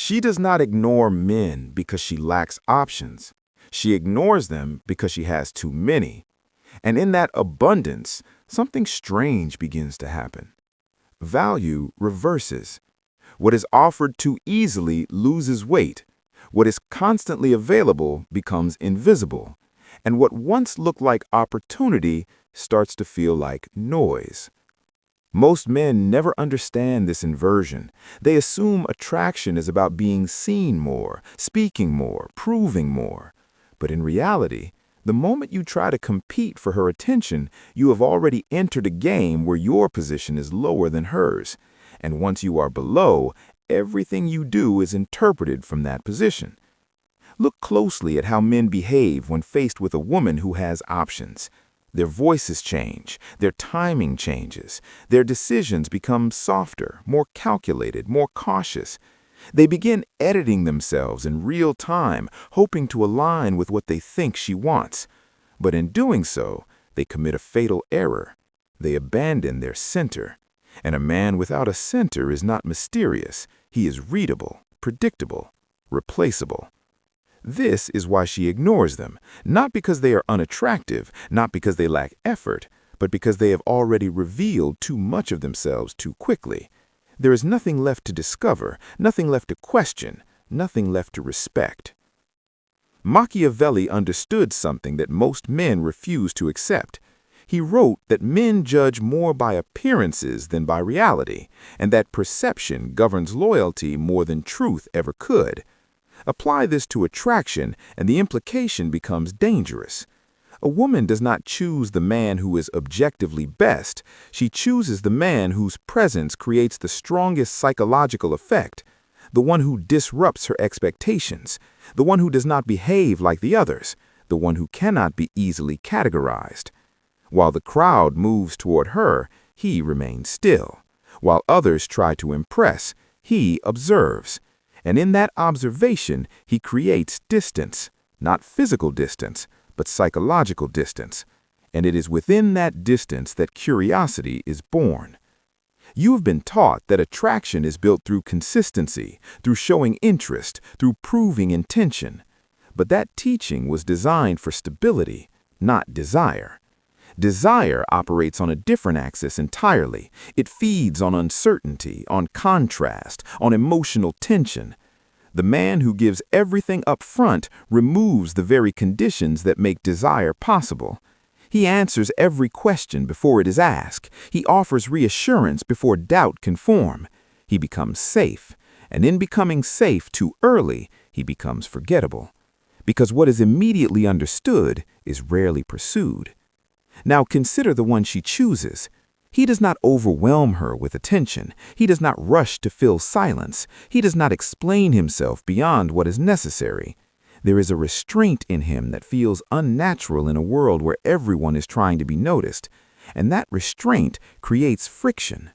She does not ignore men because she lacks options. She ignores them because she has too many. And in that abundance, something strange begins to happen. Value reverses. What is offered too easily loses weight. What is constantly available becomes invisible. And what once looked like opportunity starts to feel like noise. Most men never understand this inversion. They assume attraction is about being seen more, speaking more, proving more. But in reality, the moment you try to compete for her attention, you have already entered a game where your position is lower than hers. And once you are below, everything you do is interpreted from that position. Look closely at how men behave when faced with a woman who has options. Their voices change, their timing changes, their decisions become softer, more calculated, more cautious. They begin editing themselves in real time, hoping to align with what they think she wants. But in doing so, they commit a fatal error. They abandon their center. And a man without a center is not mysterious. He is readable, predictable, replaceable. This is why she ignores them, not because they are unattractive, not because they lack effort, but because they have already revealed too much of themselves too quickly. There is nothing left to discover, nothing left to question, nothing left to respect. Machiavelli understood something that most men refuse to accept. He wrote that men judge more by appearances than by reality, and that perception governs loyalty more than truth ever could. Apply this to attraction, and the implication becomes dangerous. A woman does not choose the man who is objectively best. She chooses the man whose presence creates the strongest psychological effect, the one who disrupts her expectations, the one who does not behave like the others, the one who cannot be easily categorized. While the crowd moves toward her, he remains still. While others try to impress, he observes. And in that observation, he creates distance, not physical distance, but psychological distance. And it is within that distance that curiosity is born. You have been taught that attraction is built through consistency, through showing interest, through proving intention. But that teaching was designed for stability, not desire. Desire operates on a different axis entirely. It feeds on uncertainty, on contrast, on emotional tension. The man who gives everything up front removes the very conditions that make desire possible. He answers every question before it is asked. He offers reassurance before doubt can form. He becomes safe, and in becoming safe too early, he becomes forgettable. Because what is immediately understood is rarely pursued. Now consider the one she chooses. He does not overwhelm her with attention. He does not rush to fill silence. He does not explain himself beyond what is necessary. There is a restraint in him that feels unnatural in a world where everyone is trying to be noticed, and that restraint creates friction.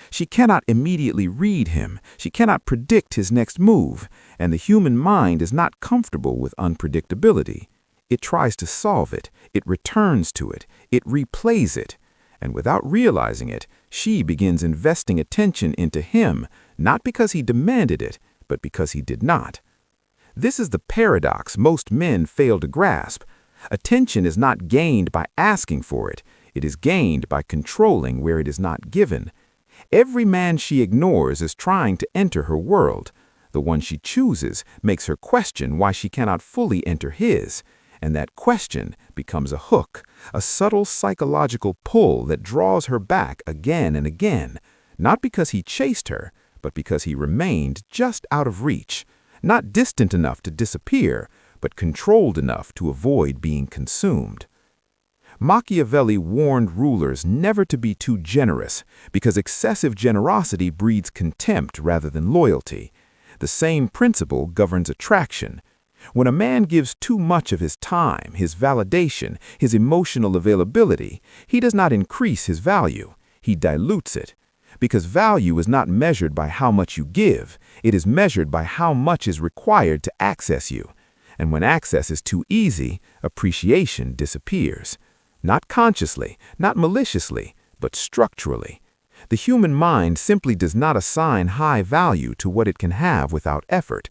She cannot immediately read him. She cannot predict his next move, and the human mind is not comfortable with unpredictability. It tries to solve it, it returns to it, it replays it, and without realizing it, she begins investing attention into him, not because he demanded it, but because he did not. This is the paradox most men fail to grasp. Attention is not gained by asking for it. It is gained by controlling where it is not given. Every man she ignores is trying to enter her world. The one she chooses makes her question why she cannot fully enter his. And that question becomes a hook, a subtle psychological pull that draws her back again and again, not because he chased her, but because he remained just out of reach, not distant enough to disappear, but controlled enough to avoid being consumed. Machiavelli warned rulers never to be too generous, because excessive generosity breeds contempt rather than loyalty. The same principle governs attraction. When a man gives too much of his time, his validation, his emotional availability, he does not increase his value, he dilutes it. Because value is not measured by how much you give, it is measured by how much is required to access you. And when access is too easy, appreciation disappears. Not consciously, not maliciously, but structurally. The human mind simply does not assign high value to what it can have without effort.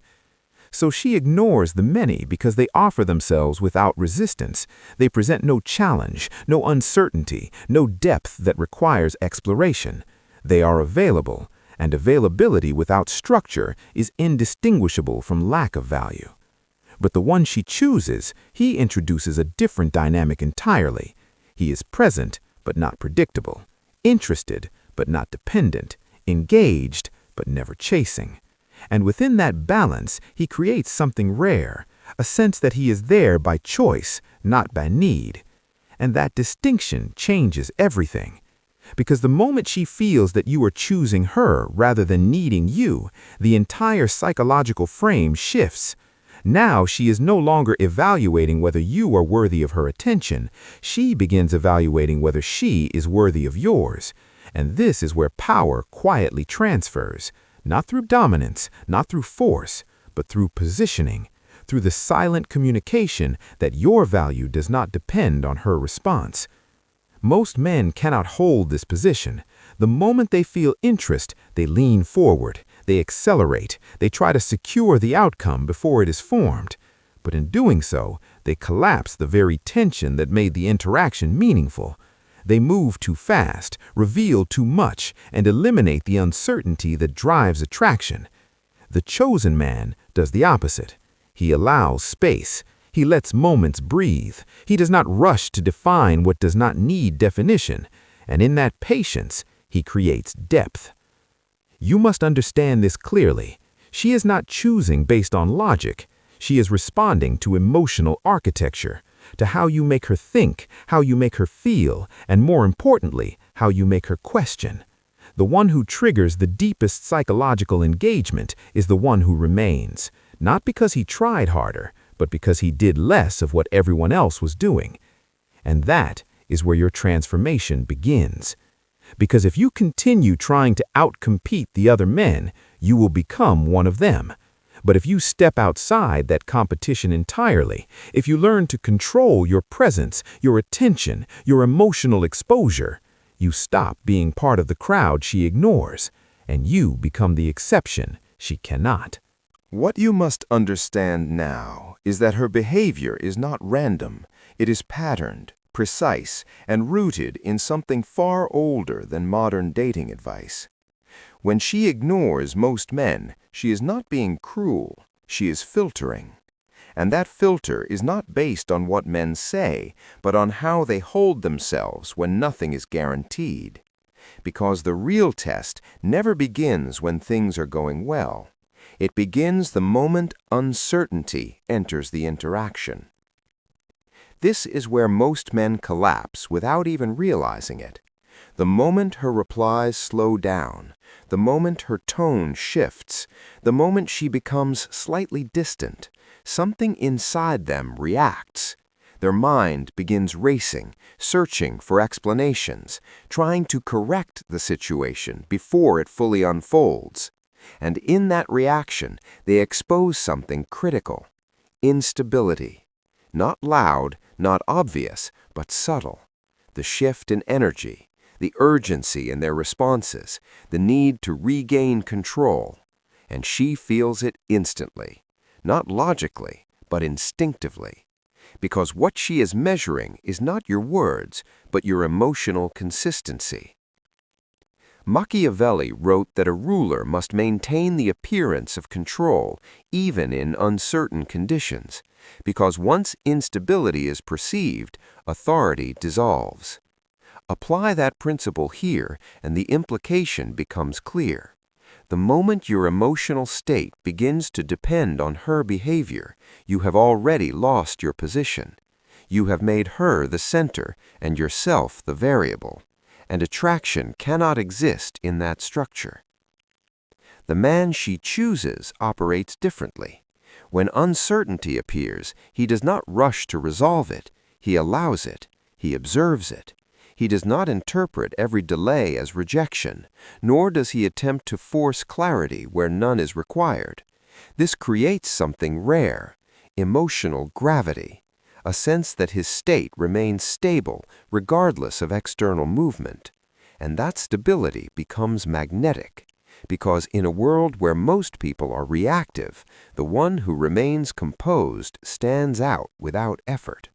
So she ignores the many because they offer themselves without resistance. They present no challenge, no uncertainty, no depth that requires exploration. They are available, and availability without structure is indistinguishable from lack of value. But the one she chooses, he introduces a different dynamic entirely. He is present, but not predictable, interested, but not dependent, engaged, but never chasing. And within that balance, he creates something rare, a sense that he is there by choice, not by need. And that distinction changes everything. Because the moment she feels that you are choosing her rather than needing you, the entire psychological frame shifts. Now she is no longer evaluating whether you are worthy of her attention. She begins evaluating whether she is worthy of yours. And this is where power quietly transfers. Not through dominance, not through force, but through positioning, through the silent communication that your value does not depend on her response. Most men cannot hold this position. The moment they feel interest, they lean forward, they accelerate, they try to secure the outcome before it is formed. But in doing so, they collapse the very tension that made the interaction meaningful. They move too fast, reveal too much, and eliminate the uncertainty that drives attraction. The chosen man does the opposite. He allows space. He lets moments breathe. He does not rush to define what does not need definition. And in that patience, he creates depth. You must understand this clearly. She is not choosing based on logic. She is responding to emotional architecture, to how you make her think, how you make her feel, and more importantly, how you make her question. The one who triggers the deepest psychological engagement is the one who remains, not because he tried harder, but because he did less of what everyone else was doing. And that is where your transformation begins. Because if you continue trying to outcompete the other men, you will become one of them. But if you step outside that competition entirely, if you learn to control your presence, your attention, your emotional exposure, you stop being part of the crowd she ignores, and you become the exception she cannot. What you must understand now is that her behavior is not random. It is patterned, precise, and rooted in something far older than modern dating advice. When she ignores most men, she is not being cruel, she is filtering. And that filter is not based on what men say, but on how they hold themselves when nothing is guaranteed. Because the real test never begins when things are going well. It begins the moment uncertainty enters the interaction. This is where most men collapse without even realizing it. The moment her replies slow down, the moment her tone shifts, the moment she becomes slightly distant, something inside them reacts. Their mind begins racing, searching for explanations, trying to correct the situation before it fully unfolds. And in that reaction, they expose something critical: instability. Not loud, not obvious, but subtle. The shift in energy, the urgency in their responses, the need to regain control. And she feels it instantly, not logically, but instinctively. Because what she is measuring is not your words, but your emotional consistency. Machiavelli wrote that a ruler must maintain the appearance of control even in uncertain conditions, because once instability is perceived, authority dissolves. Apply that principle here, and the implication becomes clear. The moment your emotional state begins to depend on her behavior, you have already lost your position. You have made her the center and yourself the variable, and attraction cannot exist in that structure. The man she chooses operates differently. When uncertainty appears, he does not rush to resolve it. He allows it. He observes it. He does not interpret every delay as rejection, nor does he attempt to force clarity where none is required. This creates something rare: emotional gravity, a sense that his state remains stable regardless of external movement. And that stability becomes magnetic, because in a world where most people are reactive, the one who remains composed stands out without effort.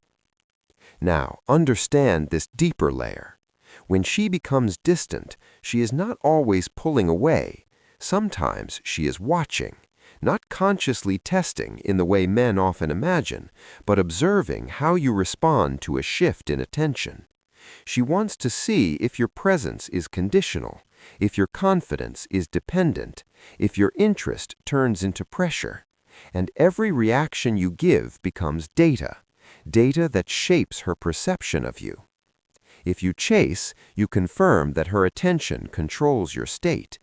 Now, understand this deeper layer. When she becomes distant, she is not always pulling away. Sometimes she is watching, not consciously testing in the way men often imagine, but observing how you respond to a shift in attention. She wants to see if your presence is conditional, if your confidence is dependent, if your interest turns into pressure. And every reaction you give becomes data that shapes her perception of you. If you chase, you confirm that her attention controls your state.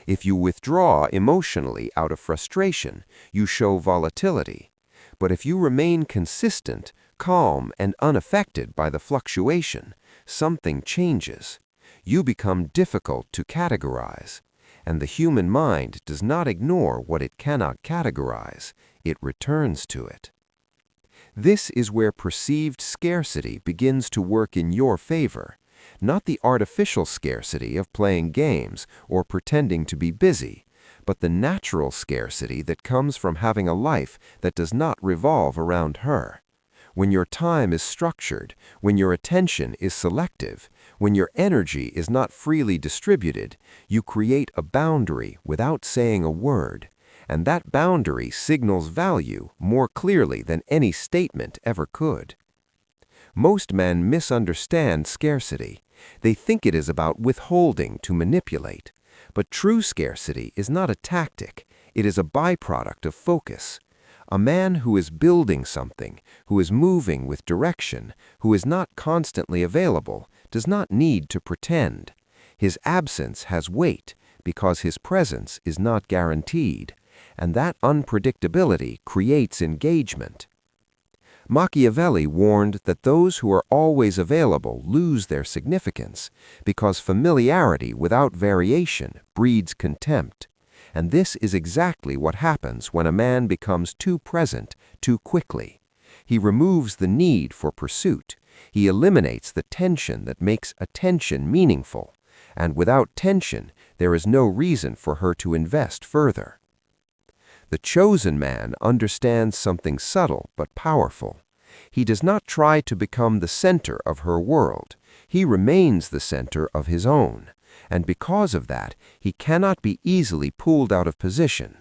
If you withdraw emotionally out of frustration, you show volatility. But if you remain consistent, calm, and unaffected by the fluctuation, something changes. You become difficult to categorize. And the human mind does not ignore what it cannot categorize. It returns to it. This is where perceived scarcity begins to work in your favor, not the artificial scarcity of playing games or pretending to be busy, but the natural scarcity that comes from having a life that does not revolve around her. When your time is structured, when your attention is selective, when your energy is not freely distributed, you create a boundary without saying a word. And that boundary signals value more clearly than any statement ever could. Most men misunderstand scarcity. They think it is about withholding to manipulate. But true scarcity is not a tactic. It is a byproduct of focus. A man who is building something, who is moving with direction, who is not constantly available, does not need to pretend. His absence has weight because his presence is not guaranteed. And that unpredictability creates engagement. Machiavelli warned that those who are always available lose their significance because familiarity without variation breeds contempt. And this is exactly what happens when a man becomes too present too quickly. He removes the need for pursuit. He eliminates the tension that makes attention meaningful. And without tension, there is no reason for her to invest further. The chosen man understands something subtle but powerful. He does not try to become the center of her world. He remains the center of his own. And because of that, he cannot be easily pulled out of position.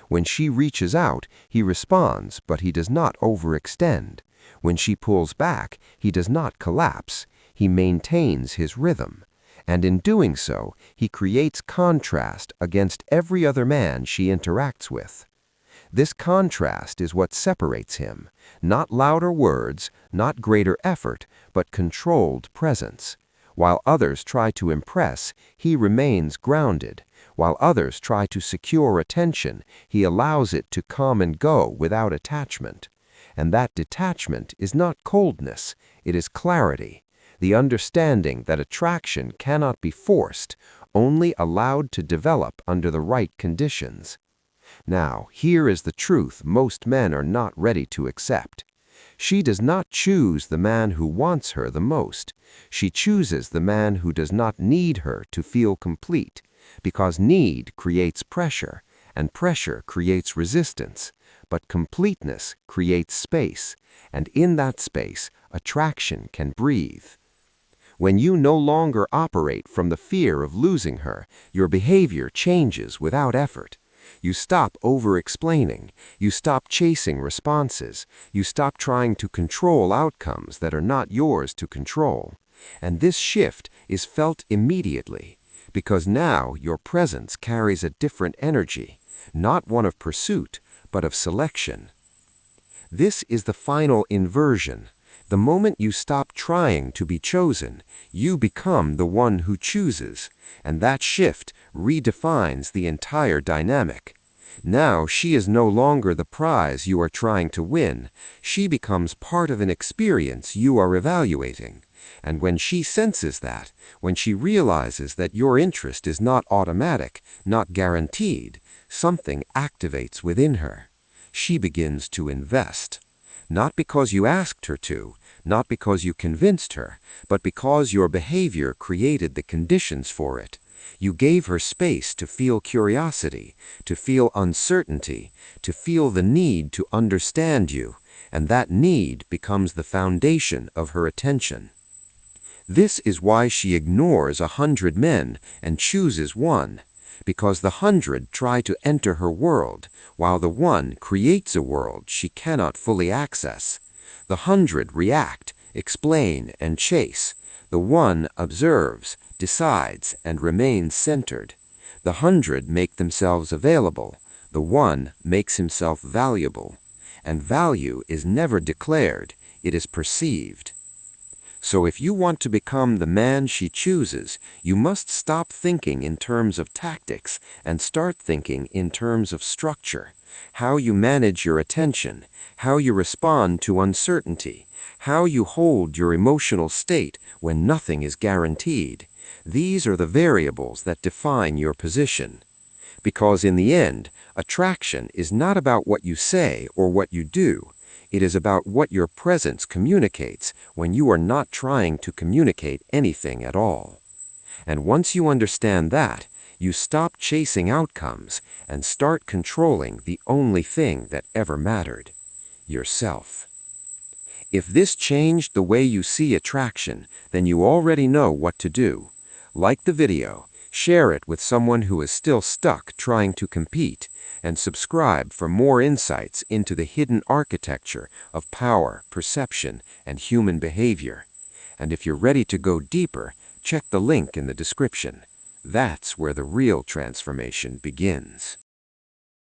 When she reaches out, he responds, but he does not overextend. When she pulls back, he does not collapse. He maintains his rhythm. And in doing so, he creates contrast against every other man she interacts with. This contrast is what separates him, not louder words, not greater effort, but controlled presence. While others try to impress, he remains grounded. While others try to secure attention, he allows it to come and go without attachment. And that detachment is not coldness, it is clarity, the understanding that attraction cannot be forced, only allowed to develop under the right conditions. Now, here is the truth most men are not ready to accept. She does not choose the man who wants her the most. She chooses the man who does not need her to feel complete, because need creates pressure, and pressure creates resistance. But completeness creates space, and in that space, attraction can breathe. When you no longer operate from the fear of losing her, your behavior changes without effort. You stop over-explaining. You stop chasing responses. You stop trying to control outcomes that are not yours to control. And this shift is felt immediately, because now your presence carries a different energy, not one of pursuit, but of selection. This is the final inversion. The moment you stop trying to be chosen, you become the one who chooses, and that shift redefines the entire dynamic. Now she is no longer the prize you are trying to win. She becomes part of an experience you are evaluating. And when she senses that, when she realizes that your interest is not automatic, not guaranteed, something activates within her. She begins to invest. Not because you asked her to, not because you convinced her, but because your behavior created the conditions for it. You gave her space to feel curiosity, to feel uncertainty, to feel the need to understand you, and that need becomes the foundation of her attention. This is why she ignores 100 men and chooses one, because the 100 try to enter her world, while the one creates a world she cannot fully access. The 100 react, explain, and chase. The one observes, decides, and remains centered. The 100 make themselves available. The one makes himself valuable. And value is never declared, it is perceived. So if you want to become the man she chooses, you must stop thinking in terms of tactics and start thinking in terms of structure. How you manage your attention, how you respond to uncertainty, how you hold your emotional state when nothing is guaranteed. These are the variables that define your position. Because in the end, attraction is not about what you say or what you do. It is about what your presence communicates when you are not trying to communicate anything at all. And once you understand that, you stop chasing outcomes and start controlling the only thing that ever mattered: yourself. If this changed the way you see attraction, then you already know what to do. Like the video, share it with someone who is still stuck trying to compete, and subscribe for more insights into the hidden architecture of power, perception, and human behavior. And if you're ready to go deeper, check the link in the description. That's where the real transformation begins.